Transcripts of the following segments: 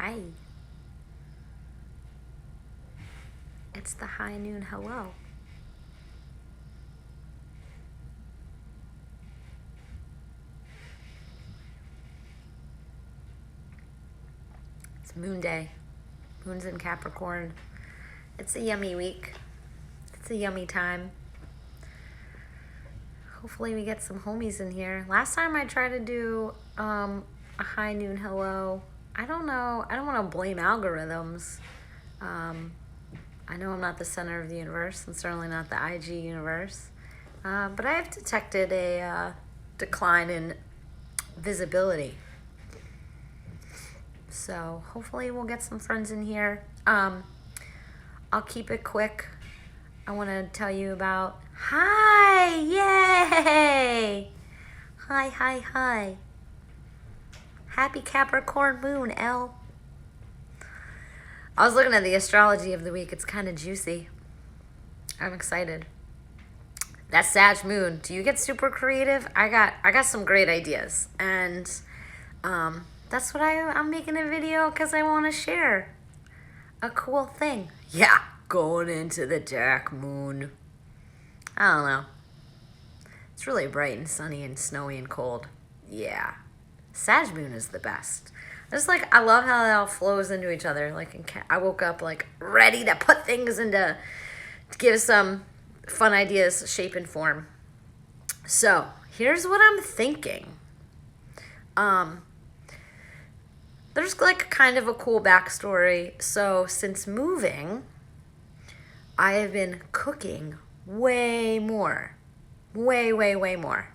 Hi. It's the high noon hello. It's moon day. Moon's in Capricorn. It's a yummy week. It's a yummy time. Hopefully we get some homies in here. Last time I tried to do a high noon hello, I don't know. I don't want to blame algorithms. I know I'm not the center of the universe and certainly not the IG universe. But I have detected a decline in visibility. So hopefully we'll get some friends in here. I'll keep it quick. I want to tell you about... Hi! Yay! Hi. Happy Capricorn moon, L. I was looking at the astrology of the week. It's kind of juicy. I'm excited. That Sag moon. Do you get super creative? I got some great ideas. And that's what I'm making a video because I want to share a cool thing. Yeah, going into the dark moon. I don't know. It's really bright and sunny and snowy and cold. Yeah. Sag moon is the best. I love how that all flows into each other. I woke up ready to put things to give some fun ideas shape and form. So here's what I'm thinking. There's kind of a cool backstory. So since moving, I have been cooking way more. Way more.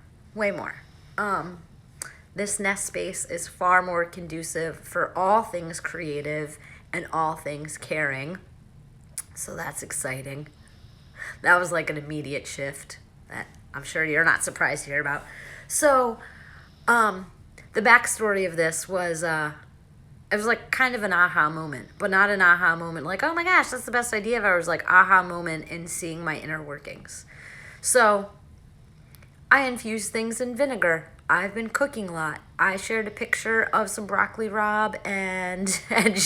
This nest space is far more conducive for all things creative and all things caring. So that's exciting. That was an immediate shift that I'm sure you're not surprised to hear about. So, the backstory of this was, it was kind of an aha moment, but not an aha moment oh my gosh, that's the best idea ever. It was aha moment in seeing my inner workings. So, I infuse things in vinegar. I've been cooking a lot. I shared a picture of some broccoli rabe and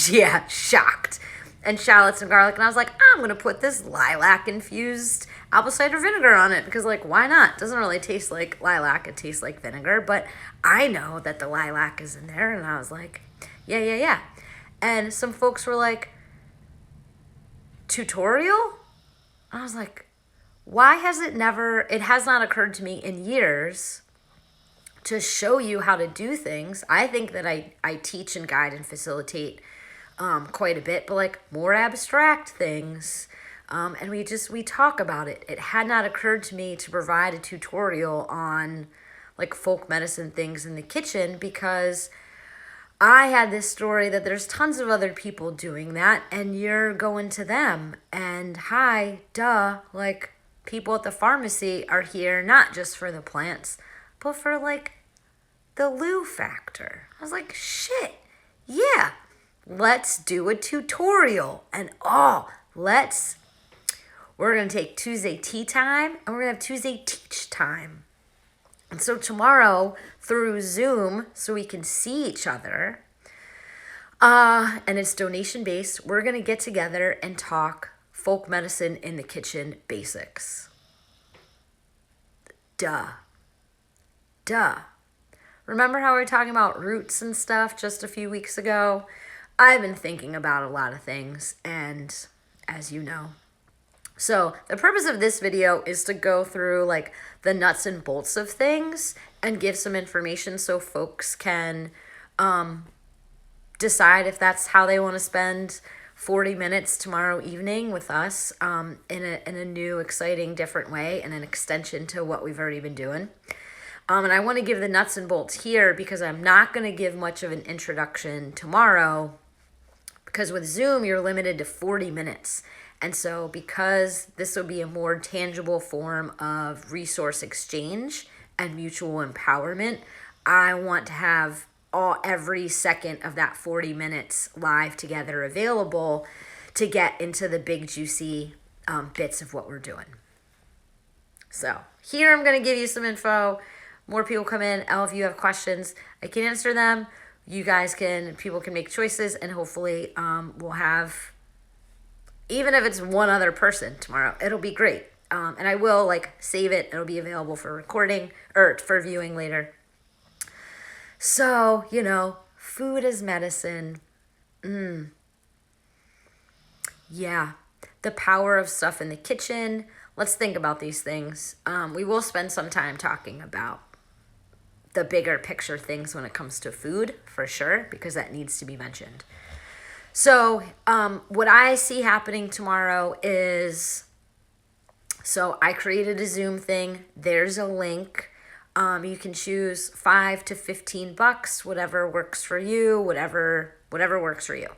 yeah, shocked. And shallots and garlic. And I was like, I'm going to put this lilac infused apple cider vinegar on it because why not? It doesn't really taste like lilac. It tastes like vinegar. But I know that the lilac is in there. And I was like, yeah. And some folks were like, tutorial? I was like, why has it has not occurred to me in years to show you how to do things. I think that I teach and guide and facilitate quite a bit, but more abstract things. And we talk about it. It had not occurred to me to provide a tutorial on folk medicine things in the kitchen because I had this story that there's tons of other people doing that and you're going to them. And people at the pharmacy are here not just for the plants, but for the Lou factor. I was like, shit, yeah, let's do a tutorial. And we're going to take Tuesday tea time and we're going to have Tuesday teach time. And so tomorrow through Zoom, so we can see each other, and it's donation based, we're going to get together and talk folk medicine in the kitchen basics. Duh. Remember how we were talking about roots and stuff just a few weeks ago? I've been thinking about a lot of things, and as you know. So the purpose of this video is to go through the nuts and bolts of things and give some information so folks can decide if that's how they want to spend 40 minutes tomorrow evening with us in a new, exciting, different way and an extension to what we've already been doing. And I want to give the nuts and bolts here because I'm not going to give much of an introduction tomorrow because with Zoom, you're limited to 40 minutes. And so because this will be a more tangible form of resource exchange and mutual empowerment, I want to have every second of that 40 minutes live together available to get into the big juicy bits of what we're doing. So here I'm going to give you some info. More people come in. If you have questions, I can answer them. people can make choices, and hopefully we'll have, even if it's one other person tomorrow, it'll be great. And I will like save it. It'll be available for recording or for viewing later. So, food as medicine. Yeah. The power of stuff in the kitchen. Let's think about these things. We will spend some time talking about the bigger picture things when it comes to food, for sure, because that needs to be mentioned. So what I see happening tomorrow is, so I created a Zoom thing. There's a link. You can choose $5 to $15, whatever works for you, whatever works for you.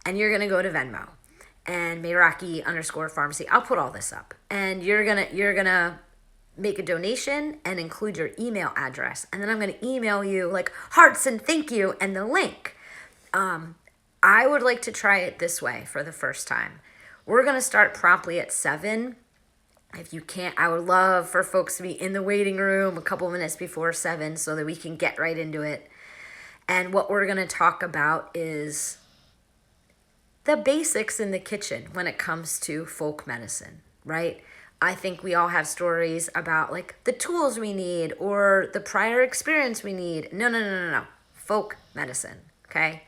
And you're gonna go to Venmo and Meraki_pharmacy. I'll put all this up, and you're gonna make a donation and include your email address, and then I'm gonna email you like hearts and thank you and the link. I would like to try it this way for the first time. We're gonna start promptly at 7. If you can't, I would love for folks to be in the waiting room a couple minutes before 7 so that we can get right into it. And what we're gonna talk about is the basics in the kitchen when it comes to folk medicine, right? I think we all have stories about like the tools we need or the prior experience we need. No. Folk medicine, okay?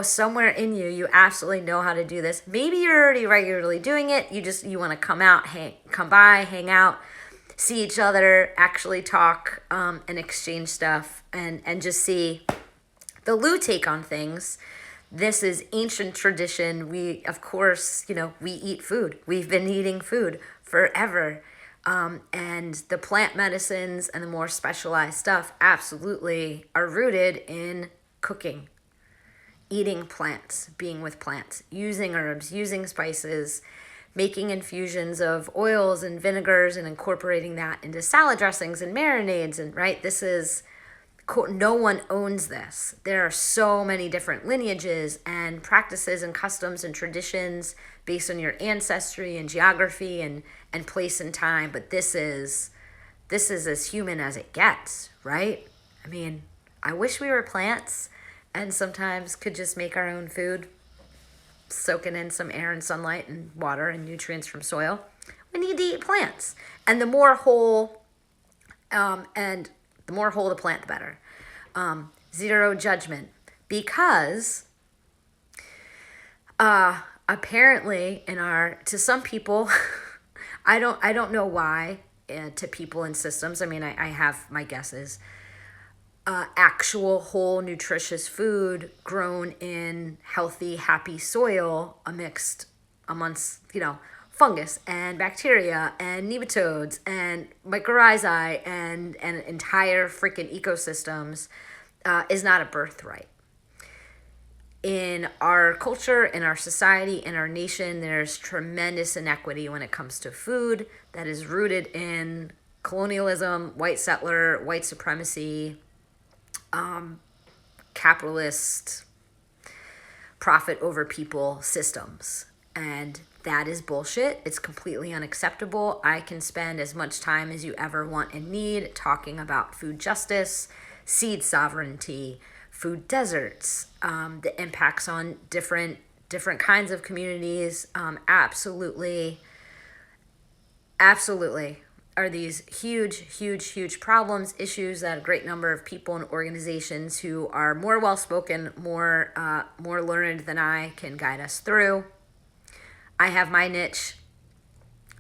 Somewhere in you absolutely know how to do this. Maybe you're already regularly doing it. You want to come by, hang out, see each other, actually talk, and exchange stuff, and just see the Lou take on things. This is ancient tradition. We, of course, we eat food. We've been eating food forever. And the plant medicines and the more specialized stuff absolutely are rooted in cooking, eating plants, being with plants, using herbs, using spices, making infusions of oils and vinegars and incorporating that into salad dressings and marinades. And right, this is, no one owns this. There are so many different lineages and practices and customs and traditions based on your ancestry and geography and place and time. But this is as human as it gets, right? I mean, I wish we were plants and sometimes could just make our own food, soaking in some air and sunlight and water and nutrients from soil. We need to eat plants. And the more whole the plant, the better. Zero judgment, because apparently to some people, I don't know why, to people in systems. I mean, I have my guesses. Actual whole nutritious food grown in healthy, happy soil amongst fungus and bacteria and nematodes and mycorrhizae and entire freaking ecosystems is not a birthright. In our culture, in our society, in our nation, there's tremendous inequity when it comes to food that is rooted in colonialism, white settler, white supremacy, capitalist, profit over people systems. And that is bullshit. It's completely unacceptable. I can spend as much time as you ever want and need talking about food justice, seed sovereignty, food deserts, the impacts on different kinds of communities. Absolutely are these huge problems, issues that a great number of people and organizations who are more well-spoken, more learned than I can guide us through. I have my niche.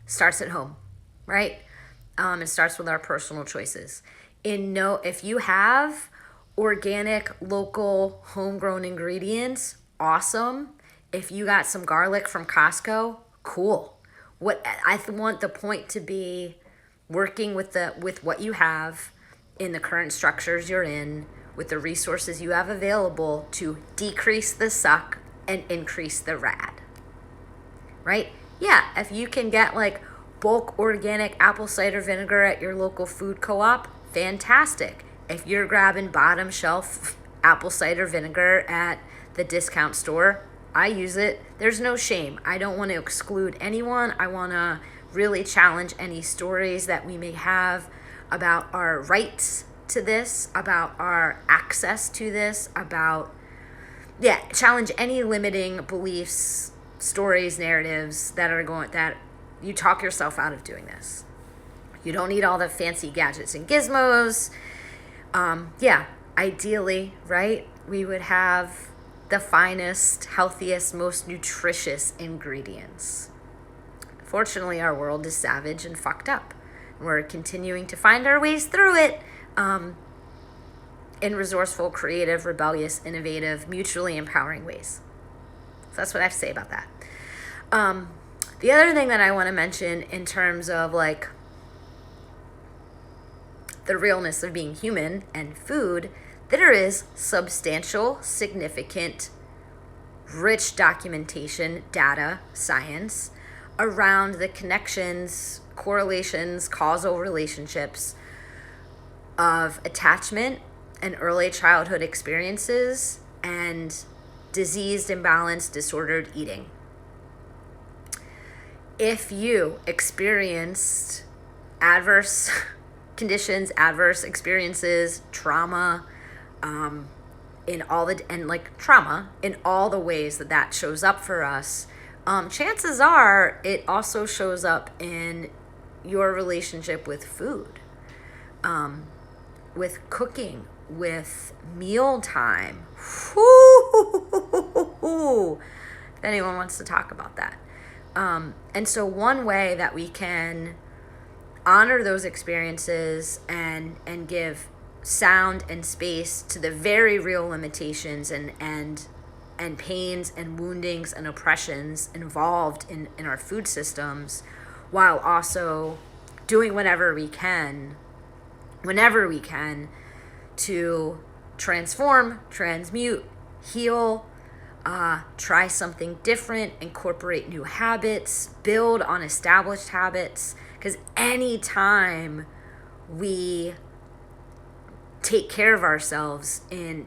Starts at home, right? It starts with our personal choices. If you have organic, local, homegrown ingredients, awesome. If you got some garlic from Costco, cool. What I want the point to be, working with what you have in the current structures you're in, with the resources you have available to decrease the suck and increase the rad. Right? Yeah, if you can get like bulk organic apple cider vinegar at your local food co-op, fantastic. If you're grabbing bottom shelf apple cider vinegar at the discount store, I use it. There's no shame. I don't want to exclude anyone. I want to really challenge any stories that we may have about our rights to this, about our access to this, about, challenge any limiting beliefs, stories, narratives that you talk yourself out of doing this. You don't need all the fancy gadgets and gizmos. Ideally, right, we would have the finest, healthiest, most nutritious ingredients. Fortunately, our world is savage and fucked up. We're continuing to find our ways through it in resourceful, creative, rebellious, innovative, mutually empowering ways. So that's what I have to say about that. The other thing that I want to mention in terms of like the realness of being human and food, there is substantial, significant, rich documentation, data, science around the connections, correlations, causal relationships of attachment and early childhood experiences and diseased, imbalanced, disordered eating. If you experienced adverse conditions, adverse experiences, trauma, trauma in all the ways that shows up for us, chances are it also shows up in your relationship with food, with cooking, with mealtime. If anyone wants to talk about that. And so one way that we can honor those experiences and give sound and space to the very real limitations and pains and woundings and oppressions involved in our food systems, while also doing whenever we can to transform, transmute, heal, try something different, incorporate new habits, build on established habits. Because anytime we take care of ourselves in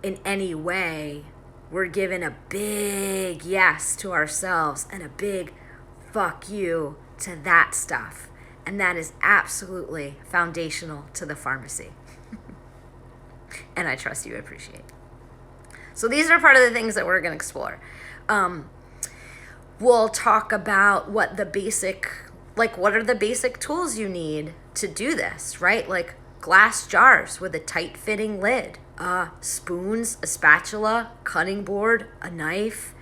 any way, we're given a big yes to ourselves and a big fuck you to that stuff. And that is absolutely foundational to the pharmacy. And I trust you appreciate. So these are part of the things that we're going to explore. We'll talk about what are the basic tools you need to do this, right? Like glass jars with a tight fitting lid, spoons, a spatula, cutting board, a knife,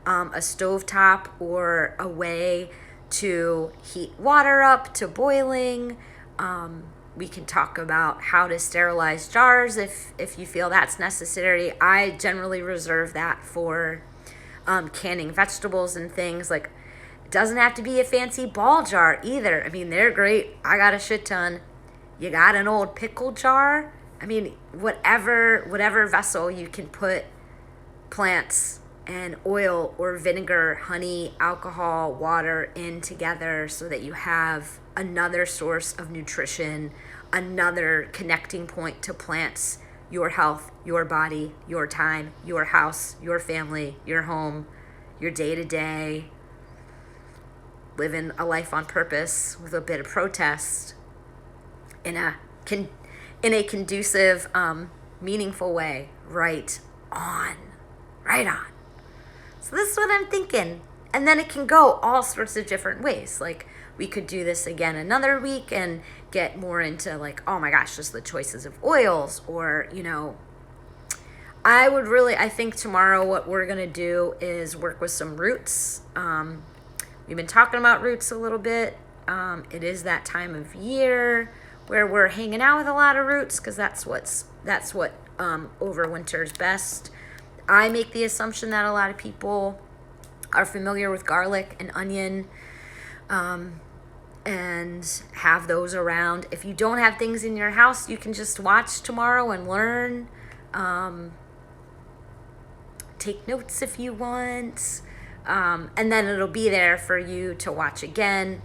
a stovetop, or a way to heat water up to boiling. We can talk about how to sterilize jars if you feel that's necessary. I generally reserve that for canning vegetables and things. Like, it doesn't have to be a fancy ball jar either. I mean, they're great. I got a shit ton. You got an old pickle jar? I mean, whatever vessel you can put plants and oil or vinegar, honey, alcohol, water in together so that you have another source of nutrition, another connecting point to plants, your health, your body, your time, your house, your family, your home, your day-to-day, living a life on purpose with a bit of protest in a conducive, meaningful way. Right on. So this is what I'm thinking. And then it can go all sorts of different ways. Like, we could do this again another week and get more into like, oh my gosh, just the choices of oils, or, I think tomorrow what we're going to do is work with some roots. We've been talking about roots a little bit. It is that time of year where we're hanging out with a lot of roots, because that's what overwinters best. I make the assumption that a lot of people are familiar with garlic and onion, and have those around. If you don't have things in your house, you can just watch tomorrow and learn. Take notes if you want. And then it'll be there for you to watch again.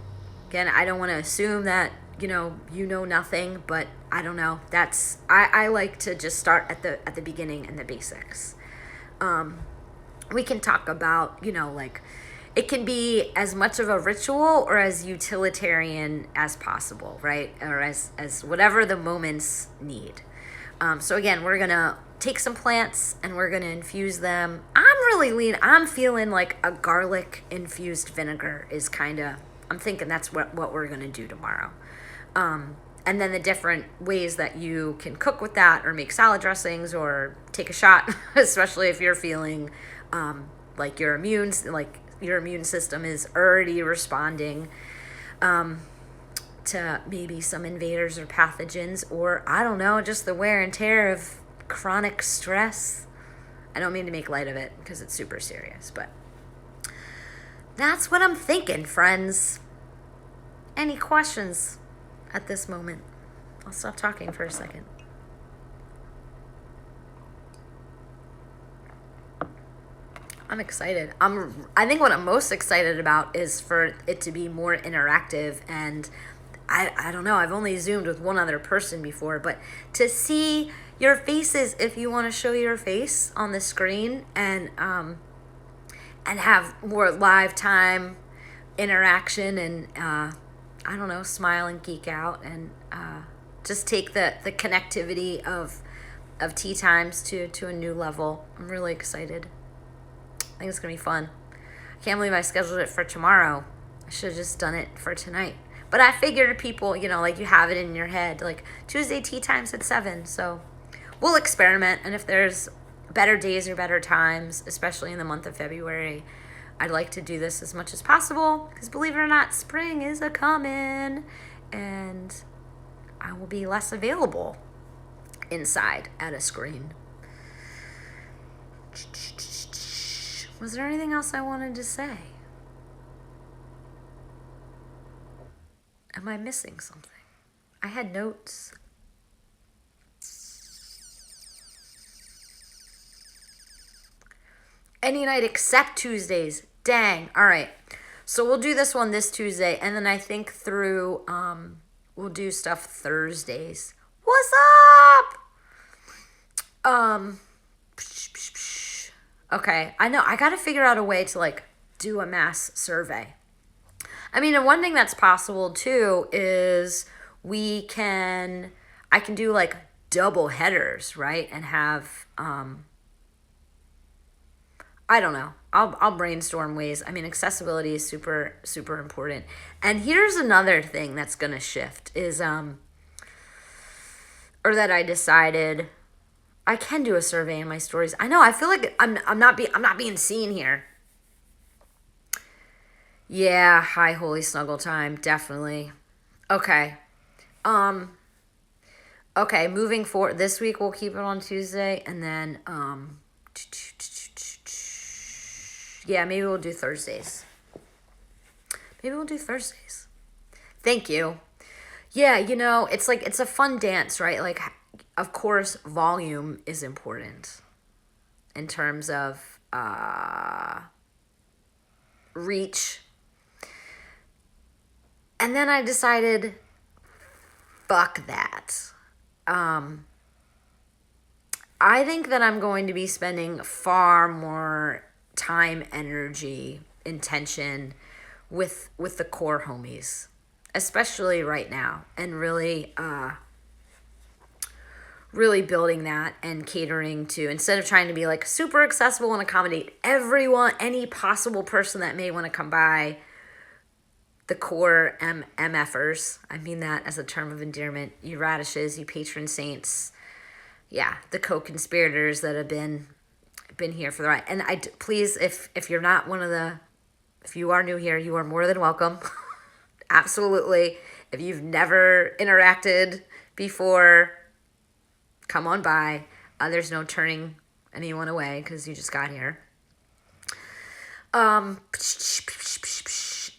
Again, I don't want to assume that, you know nothing, but I don't know. I like to just start at the beginning and the basics. We can talk about, it can be as much of a ritual or as utilitarian as possible, right? Or as whatever the moments need. So again, we're gonna take some plants and we're gonna infuse them. I'm feeling like a garlic infused vinegar is I'm thinking that's what we're gonna do tomorrow. And then the different ways that you can cook with that or make salad dressings or take a shot, especially if you're feeling like your immune system is already responding to maybe some invaders or pathogens, or I don't know, just the wear and tear of chronic stress. I don't mean to make light of it because it's super serious, but that's what I'm thinking, friends. Any questions at this moment? I'll stop talking for a second. I'm excited. I think what I'm most excited about is for it to be more interactive, and I don't know, I've only Zoomed with one other person before, but to see your faces, if you want to show your face on the screen and have more live time interaction and I don't know, smile and geek out and just take the connectivity of tea times to a new level. I'm really excited. I think it's gonna be fun. I can't believe I scheduled it for tomorrow. I should have just done it for tonight. But I figured people, like you have it in your head, like Tuesday tea times at 7. So we'll experiment. And if there's better days or better times, especially in the month of February, I'd like to do this as much as possible. Because believe it or not, spring is a-coming. And I will be less available inside at a screen. Was there anything else I wanted to say? Am I missing something? I had notes. Any night except Tuesdays. Dang. All right. So we'll do this one this Tuesday. And then I think through, we'll do stuff Thursdays. What's up? Okay. I know. I got to figure out a way to do a mass survey. I mean, and one thing that's possible too is I can do double headers, right? And have, I don't know. I'll brainstorm ways. I mean, accessibility is super, super important. And here's another thing that's going to shift is, or that I decided I can do a survey in my stories. I know. I feel like I'm not being seen here. Yeah, hi, holy snuggle time, definitely. Okay. Okay, moving forward, this week we'll keep it on Tuesday, and then, yeah, maybe we'll do Thursdays. Thank you. Yeah, it's a fun dance, right? Like, of course, volume is important in terms of, reach. And then I decided, fuck that. I think that I'm going to be spending far more time, energy, intention with the core homies, especially right now, and really building that and catering to, instead of trying to be super accessible and accommodate everyone, any possible person that may want to come by, the core MFers, I mean that as a term of endearment, you radishes, you patron saints, yeah, the co-conspirators that have been here for the ride. And please, if you're not if you are new here, you are more than welcome. Absolutely. If you've never interacted before, come on by. There's no turning anyone away because you just got here.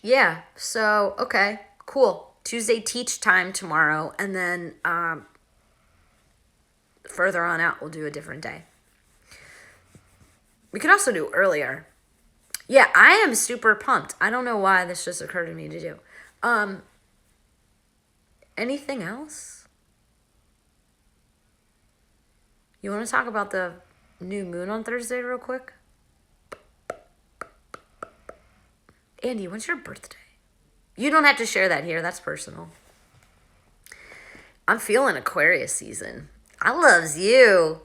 Yeah, so, okay, cool. Tuesday teach time tomorrow, and then further on out, we'll do a different day. We could also do earlier. Yeah, I am super pumped. I don't know why this just occurred to me to do. Anything else? You want to talk about the new moon on Thursday real quick? Andy, when's your birthday? You don't have to share that here. That's personal. I'm feeling Aquarius season. I loves you.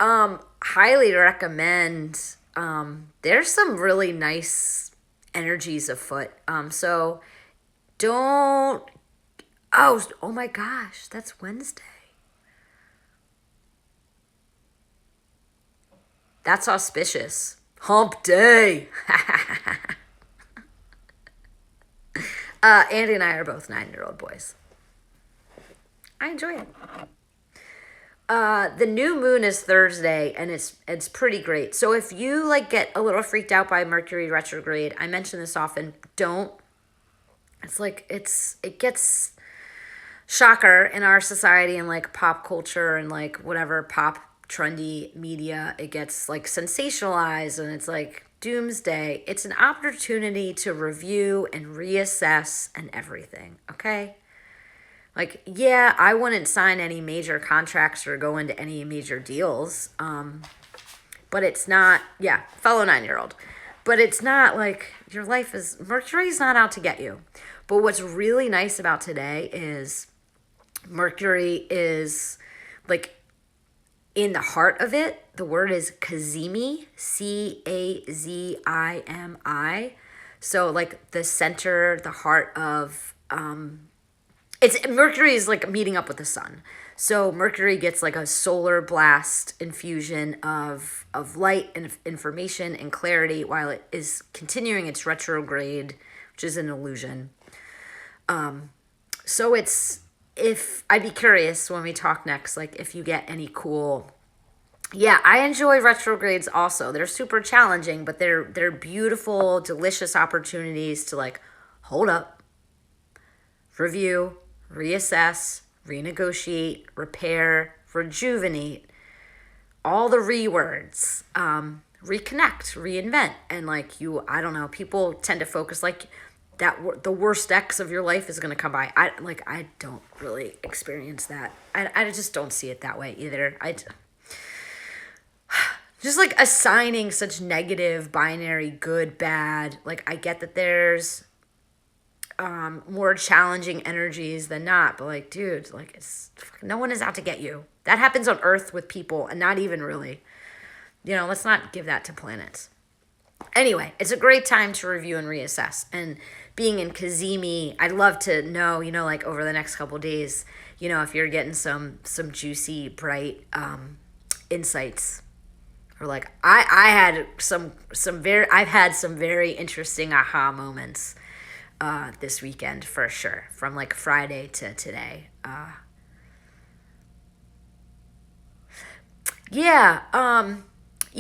Highly recommend. There's some really nice energies afoot. So don't. Oh my gosh, that's Wednesday. That's auspicious. Hump day. Andy and I are both 9-year-old boys. I enjoy it. The new moon is Thursday, and it's pretty great. So if you like get a little freaked out by Mercury retrograde, I mention this often. Don't. It's like it gets shocker in our society and like pop culture and like whatever pop trendy media. It gets like sensationalized and it's like doomsday. It's an opportunity to review and reassess and everything. Okay. Like, yeah, I wouldn't sign any major contracts or go into any major deals. But it's not, yeah, fellow 9-year-old. But it's not like your life is, Mercury's not out to get you. But what's really nice about today is Mercury is like in the heart of it. The word is Cazimi, Cazimi. So like the center, the heart of, Mercury is like meeting up with the sun. So Mercury gets like a solar blast infusion of light and information and clarity while it is continuing its retrograde, which is an illusion. So if I'd be curious when we talk next, like if you get any cool, yeah, I enjoy retrogrades also. They're super challenging, but they're beautiful, delicious opportunities to like hold up, review, reassess, renegotiate, repair, rejuvenate, all the words, reconnect, reinvent. And like I don't know, people tend to focus like that the worst X of your life is going to come by. I don't really experience that. I just don't see it that way either. Just like assigning such negative binary good, bad. Like I get that there's more challenging energies than not, but like, dude, like no one is out to get you. That happens on Earth with people and not even really, let's not give that to planets. Anyway, it's a great time to review and reassess. And being in Cazimi, I'd love to know, like over the next couple of days, if you're getting some juicy, bright insights. Or like I've had some very interesting aha moments this weekend for sure, from like Friday to today.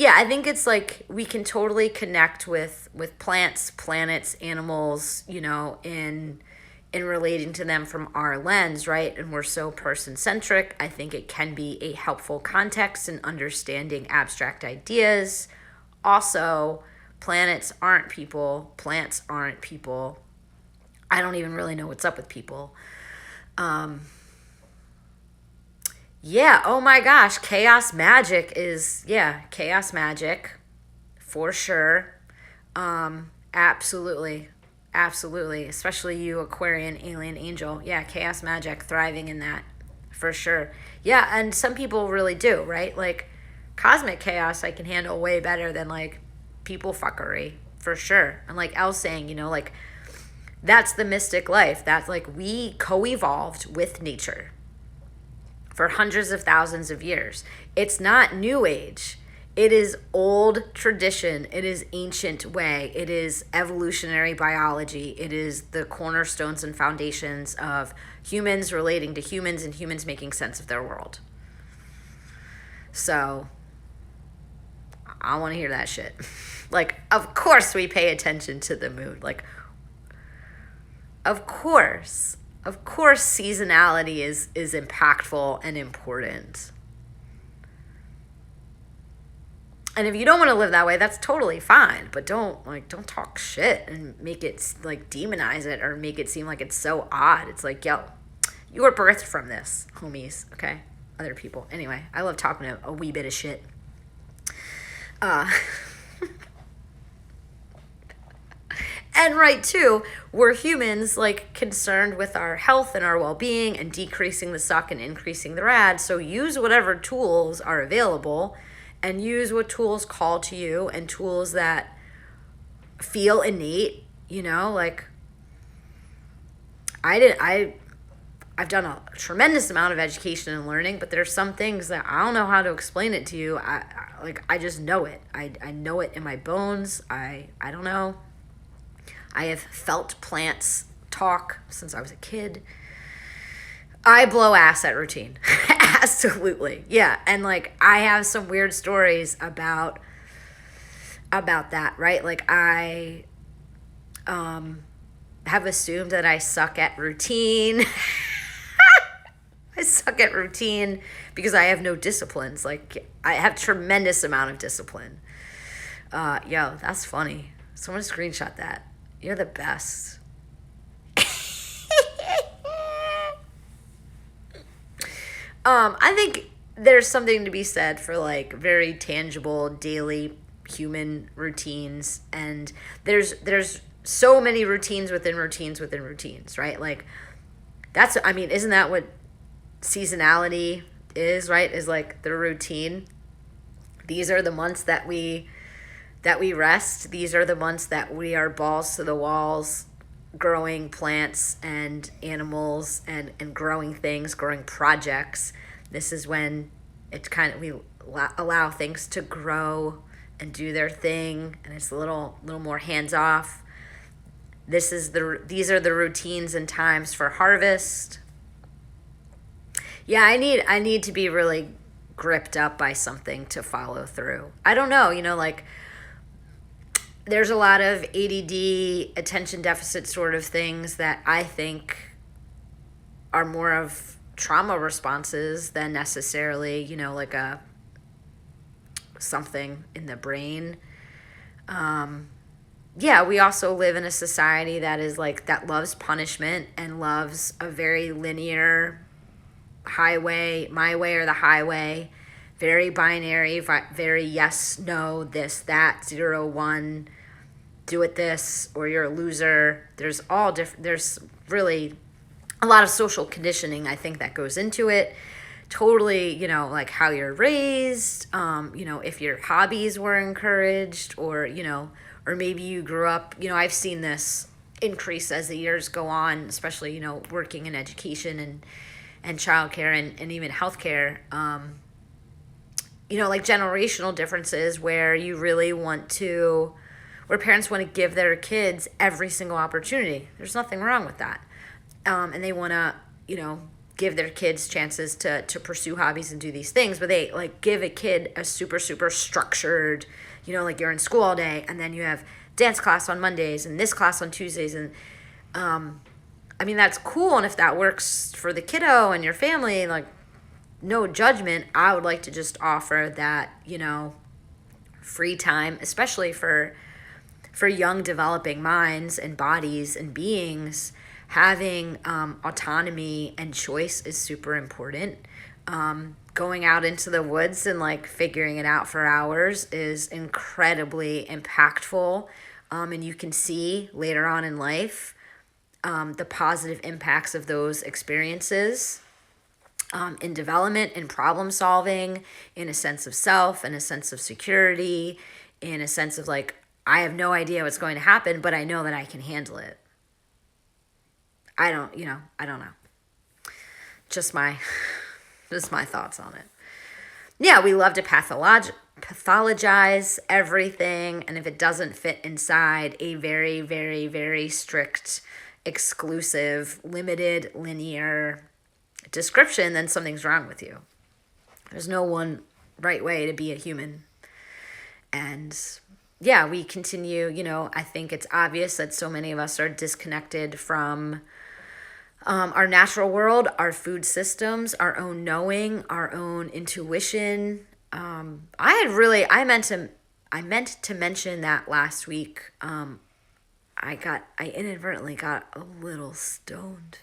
I think it's like we can totally connect with plants, planets, animals, in relating to them from our lens, right? And we're so person-centric. I think it can be a helpful context in understanding abstract ideas. Also, planets aren't people, plants aren't people. I don't even really know what's up with people. Oh my gosh, chaos magic for sure. Absolutely, especially you Aquarian alien angel. Yeah, chaos magic, thriving in that for sure. Yeah, and some people really do, right? Like cosmic chaos I can handle way better than like people fuckery for sure. And like Elle saying, like that's the mystic life. That's like we co-evolved with nature for hundreds of thousands of years. It's not new age. It is old tradition. It is ancient way. It is evolutionary biology. It is the cornerstones and foundations of humans relating to humans and humans making sense of their world. So I want to hear that shit. Like, of course we pay attention to the moon. Like, of course seasonality is impactful and important. And if you don't want to live that way, that's totally fine. But don't talk shit and make it like demonize it or make it seem like it's so odd. It's like, yo, you were birthed from this, homies. Okay, other people. Anyway, I love talking a wee bit of shit. And right too, we're humans like concerned with our health and our well-being and decreasing the suck and increasing the rad. So use whatever tools are available and use what tools call to you and tools that feel innate, like I've done a tremendous amount of education and learning, but there's some things that I don't know how to explain it to you. I just know it. I know it in my bones. I don't know. I have felt plants talk since I was a kid. I blow ass at routine. Absolutely. Yeah. And like I have some weird stories about that, right? Like I have assumed that I suck at routine. I suck at routine because I have no disciplines. Like I have tremendous amount of discipline. Yo, that's funny. Someone screenshot that. You're the best. I think there's something to be said for like very tangible daily human routines, and there's so many routines within routines within routines, right? Like isn't that what seasonality is, right? Is like the routine. These are the months that we rest. These are the months that we are balls to the walls, growing plants and animals and growing things, growing projects. This is when it's kind of, we allow things to grow and do their thing, and it's a little more hands off. These are the routines and times for harvest. Yeah, I need to be really gripped up by something to follow through. I don't know, like there's a lot of ADD, attention deficit sort of things that I think are more of trauma responses than necessarily, like something in the brain. Yeah, we also live in a society that is like, that loves punishment and loves a very linear highway, my way or the highway, very binary, very yes, no, this, that, 0, 1, do it this, or you're a loser. There's all different, there's really a lot of social conditioning, I think, that goes into it. Totally, like how you're raised, if your hobbies were encouraged, or maybe you grew up, I've seen this increase as the years go on, especially, working in education and childcare and even healthcare, like generational differences where you really where parents want to give their kids every single opportunity. There's nothing wrong with that. And they want to, give their kids chances to pursue hobbies and do these things, but they like give a kid a super, super structured, like you're in school all day and then you have dance class on Mondays and this class on Tuesdays. And, that's cool. And if that works for the kiddo and your family, like no judgment, I would like to just offer that, free time, especially for young developing minds and bodies and beings. Having autonomy and choice is super important. Going out into the woods and like figuring it out for hours is incredibly impactful. And you can see later on in life the positive impacts of those experiences in development, in problem solving, in a sense of self, in a sense of security, in a sense of like, I have no idea what's going to happen, but I know that I can handle it. I don't know. Just my thoughts on it. Yeah, we love to pathologize everything, and if it doesn't fit inside a very, very, very strict, exclusive, limited, linear description, then something's wrong with you. There's no one right way to be a human. And yeah, we continue, I think it's obvious that so many of us are disconnected from our natural world, our food systems, our own knowing, our own intuition. I meant to mention that last week. I inadvertently got a little stoned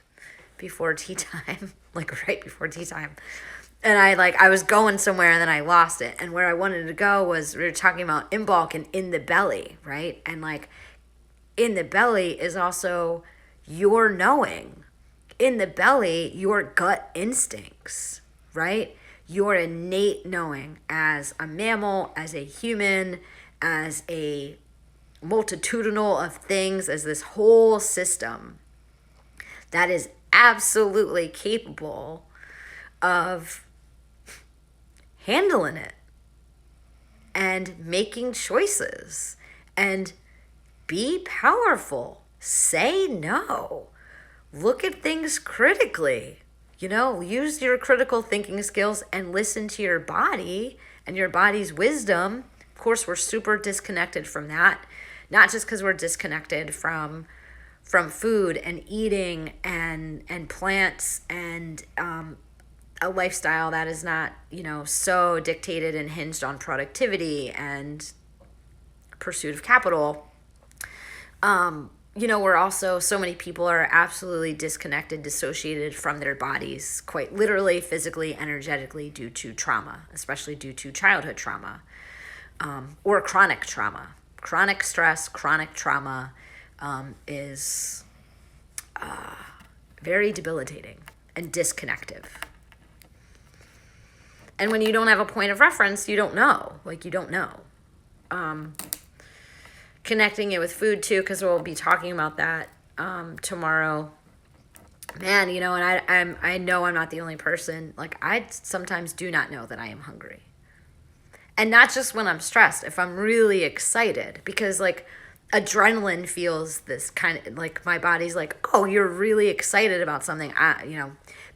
before tea time, like right before tea time. And I was going somewhere and then I lost it. And where I wanted to go was, we were talking about in bulk and in the belly, right? And like in the belly is also your knowing. In the belly, your gut instincts, right? Your innate knowing as a mammal, as a human, as a multitudinal of things, as this whole system that is absolutely capable of handling it and making choices and be powerful. Say no. Look at things critically. Use your critical thinking skills and listen to your body and your body's wisdom. Of course, we're super disconnected from that. Not just because we're disconnected from food and eating and plants and a lifestyle that is not, so dictated and hinged on productivity and pursuit of capital. We're also, so many people are absolutely disconnected, dissociated from their bodies, quite literally, physically, energetically, due to trauma, especially due to childhood trauma, or chronic trauma. Chronic stress, chronic trauma is very debilitating and disconnective. And when you don't have a point of reference, you don't know. You don't know. Connecting it with food too, because we'll be talking about that tomorrow. Man, and I know I'm not the only person. I sometimes do not know that I am hungry. And not just when I'm stressed, if I'm really excited, because adrenaline feels this kind of my body's oh, you're really excited about something.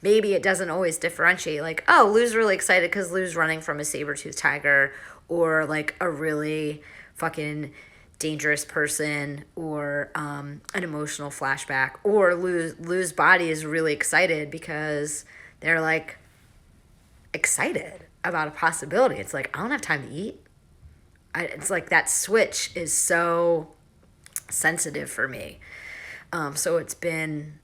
Maybe it doesn't always differentiate oh, Lou's really excited because Lou's running from a saber-toothed tiger, or a really fucking dangerous person, or an emotional flashback, or Lou's body is really excited because they're excited about a possibility. It's I don't have time to eat. It's that switch is so sensitive for me. So it's been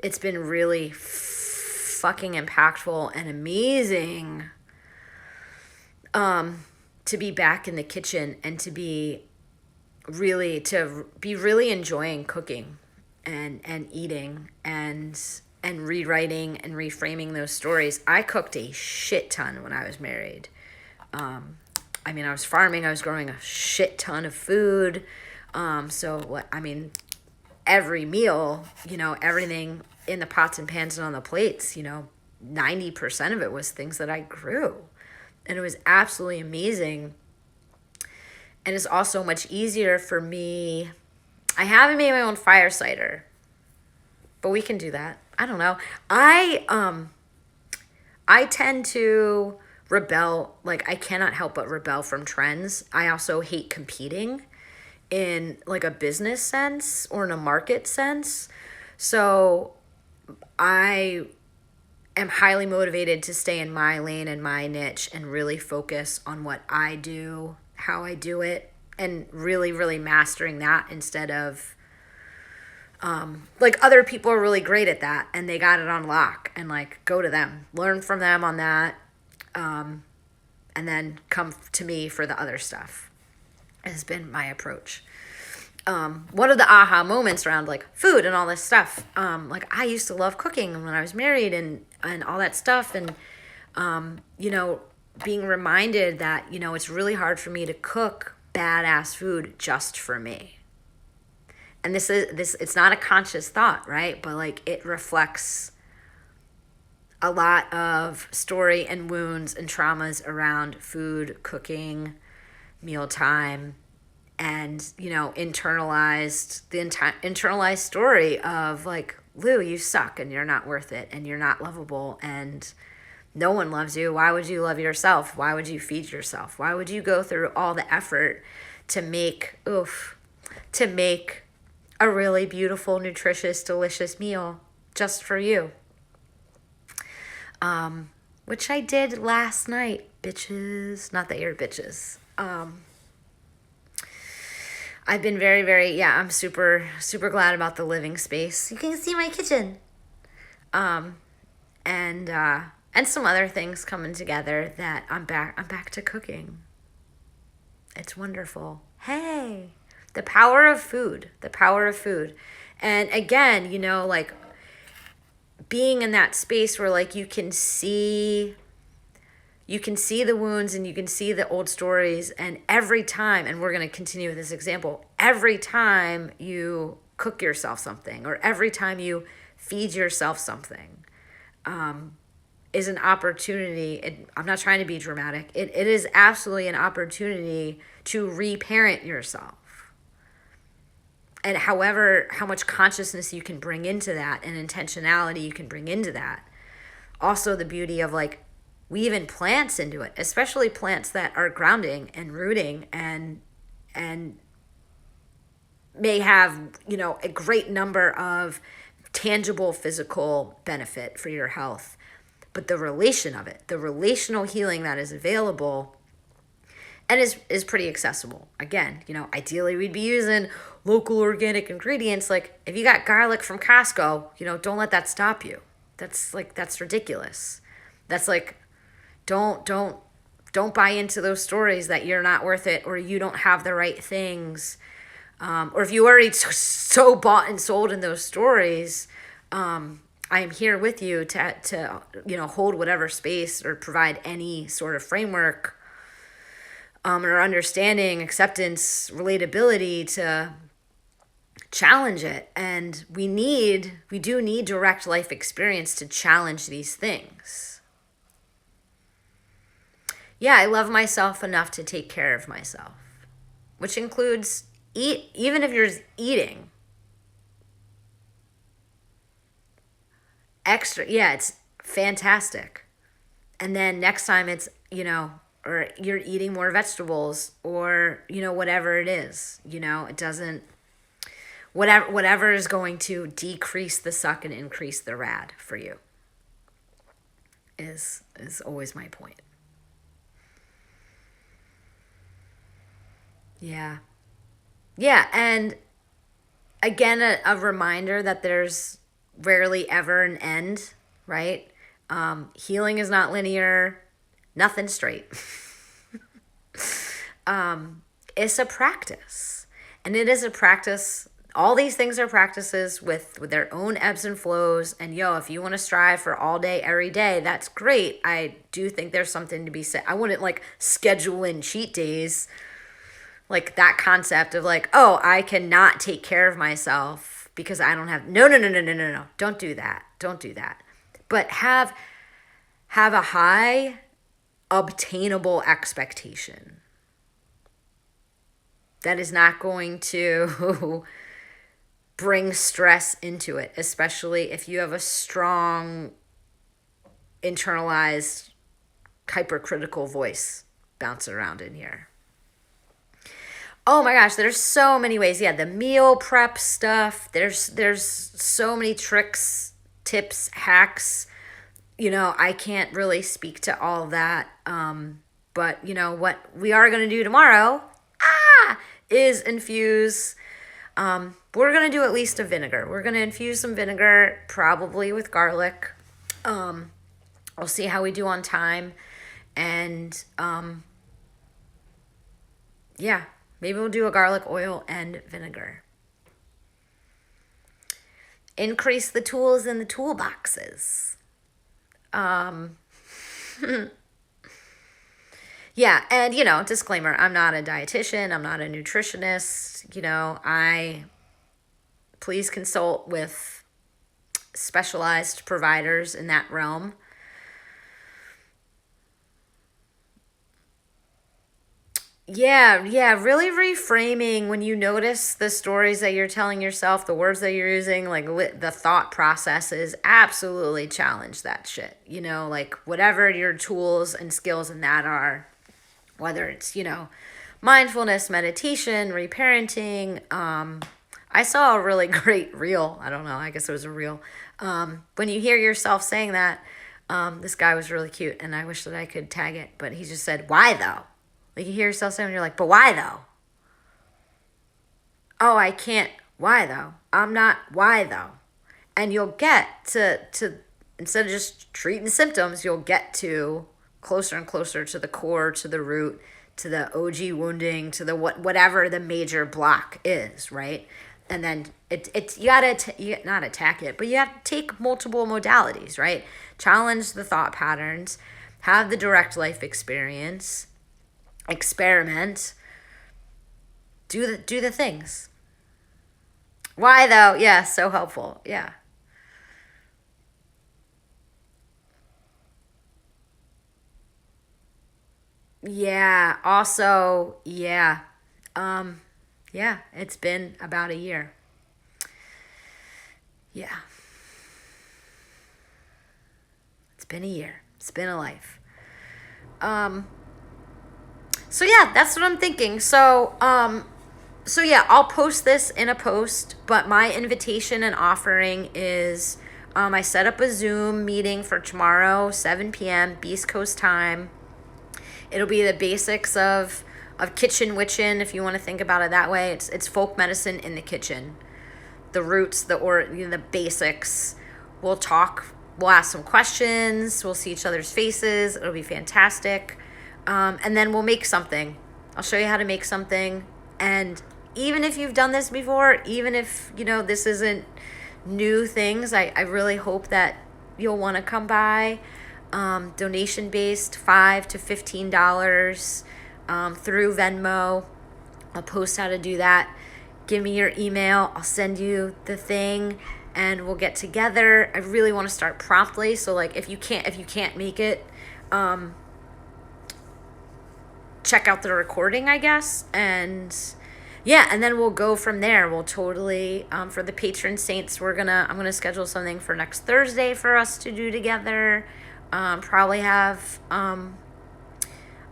really fucking impactful and amazing to be back in the kitchen and to be really enjoying cooking and eating and rewriting and reframing those stories. I cooked a shit ton when I was married. I was farming. I was growing a shit ton of food. Every meal, everything in the pots and pans and on the plates, 90% of it was things that I grew. And it was absolutely amazing. And it's also much easier for me. I haven't made my own fire cider, but we can do that. I don't know. I tend to rebel. I cannot help but rebel from trends. I also hate competing in a business sense or in a market sense. So I am highly motivated to stay in my lane and my niche and really focus on what I do, how I do it, and really, really mastering that instead of other people are really great at that and they got it on lock, and go to them, learn from them on that, and then come to me for the other stuff has been my approach. One of the aha moments around food and all this stuff, I used to love cooking when I was married and all that stuff, and being reminded that it's really hard for me to cook badass food just for me. And this it's not a conscious thought, right? But it reflects a lot of story and wounds and traumas around food, cooking, mealtime, and internalized story of Lou, you suck and you're not worth it and you're not lovable and no one loves you. Why would you love yourself? Why would you feed yourself? Why would you go through all the effort to make a really beautiful, nutritious, delicious meal just for you? Which I did last night, bitches. Not that you're bitches. I've been very, very, I'm super, super glad about the living space. You can see my kitchen. And some other things coming together that I'm back to cooking. It's wonderful. Hey, The power of food, the power of food. And again, like being in that space where like you can see the wounds and you can see the old stories, and every time, and we're going to continue with this example, every time you cook yourself something or every time you feed yourself something is an opportunity. I'm not trying to be dramatic. It is absolutely an opportunity to reparent yourself. And how much consciousness you can bring into that and intentionality you can bring into that. Also the beauty of like weaving plants into it, especially plants that are grounding and rooting and may have, a great number of tangible physical benefit for your health. But the relation of it, the relational healing that is available and is pretty accessible. Again, ideally we'd be using local organic ingredients. Like if you got garlic from Costco, don't let that stop you. That's ridiculous. That's like, don't buy into those stories that you're not worth it or you don't have the right things. Or if you already so bought and sold in those stories, I am here with you to hold whatever space or provide any sort of framework or understanding, acceptance, relatability to challenge it. And we do need direct life experience to challenge these things. Yeah, I love myself enough to take care of myself, which includes even if you're eating extra. Yeah, it's fantastic. And then next time it's, or you're eating more vegetables or, whatever it is, it doesn't, whatever is going to decrease the suck and increase the rad for you is always my point. Yeah. Yeah. And again, a reminder that there's rarely ever an end, right? Healing is not linear, nothing straight. It's a practice, and it is a practice. All these things are practices with their own ebbs and flows. And if you want to strive for all day, every day, that's great. I do think there's something to be said. I wouldn't like schedule in cheat days, like that concept of like, oh, I cannot take care of myself because I don't have, no. Don't do that. But have a high obtainable expectation that is not going to bring stress into it, especially if you have a strong internalized hypercritical voice bouncing around in here. Oh my gosh, there's so many ways. Yeah, the meal prep stuff. There's so many tricks, tips, hacks. I can't really speak to all that. But what we are going to do tomorrow is infuse. We're going to do at least a vinegar. We're going to infuse some vinegar, probably with garlic. We'll see how we do on time. And yeah. Maybe we'll do a garlic oil and vinegar. Increase the tools in the toolboxes. Yeah, and disclaimer, I'm not a dietitian, I'm not a nutritionist. Please consult with specialized providers in that realm. Yeah, really reframing when you notice the stories that you're telling yourself, the words that you're using, like the thought processes, absolutely challenge that shit. Like whatever your tools and skills in that are, whether it's, mindfulness, meditation, reparenting. I saw a really great reel. I don't know, I guess it was a reel. When you hear yourself saying that, this guy was really cute and I wish that I could tag it, but he just said, why though? Like you hear yourself saying, you're like, but why though? Oh, I can't. Why though? I'm not. Why though? And you'll get to instead of just treating symptoms, you'll get to closer and closer to the core, to the root, to the OG wounding, to the whatever the major block is, right? And then it's you gotta not attack it, but you have to take multiple modalities, right? Challenge the thought patterns, have the direct life experience, experiment, do the things. Why though? Yeah, so helpful. Yeah. Yeah. Also, yeah. Um, yeah, it's been about a year. Yeah. It's been a year. It's been a life. Um, so yeah, that's what I'm thinking. So yeah, I'll post this in a post, but my invitation and offering is I set up a Zoom meeting for tomorrow, 7 p.m. Beast Coast time. It'll be the basics of kitchen witchin', if you want to think about it that way. It's folk medicine in the kitchen. The roots, the basics. We'll talk, we'll ask some questions, we'll see each other's faces. It'll be fantastic. And then we'll make something. I'll show you how to make something. And even if you've done this before, even if, this isn't new things, I really hope that you'll want to come by. Donation based, $5 to $15 through Venmo. I'll post how to do that. Give me your email. I'll send you the thing and we'll get together. I really want to start promptly. So like if you can't make it, check out the recording, I guess. And yeah, and then we'll go from there. We'll totally, for the patron saints, I'm gonna schedule something for next Thursday for us to do together. Probably have, I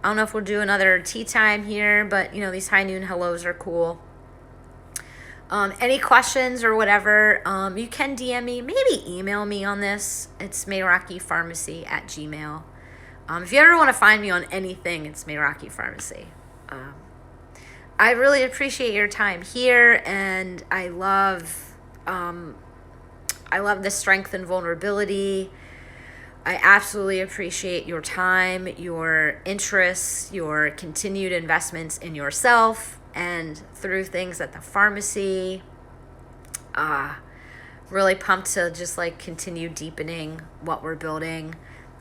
don't know if we'll do another tea time here, but these high noon hellos are cool. Any questions or whatever, you can DM me, maybe email me on this. It's mayrockipharmacy@gmail.com. If you ever want to find me on anything, it's Mayrocky Pharmacy. I really appreciate your time here, and I love the strength and vulnerability. I absolutely appreciate your time, your interests, your continued investments in yourself and through things at the pharmacy. Really pumped to just continue deepening what we're building.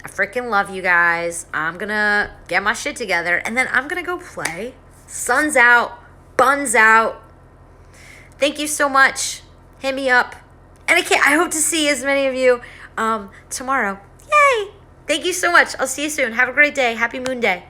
I freaking love you guys. I'm gonna get my shit together and then I'm gonna go play. Sun's out, buns out. Thank you so much. Hit me up. And I hope to see as many of you tomorrow. Yay! Thank you so much. I'll see you soon. Have a great day. Happy Moon Day.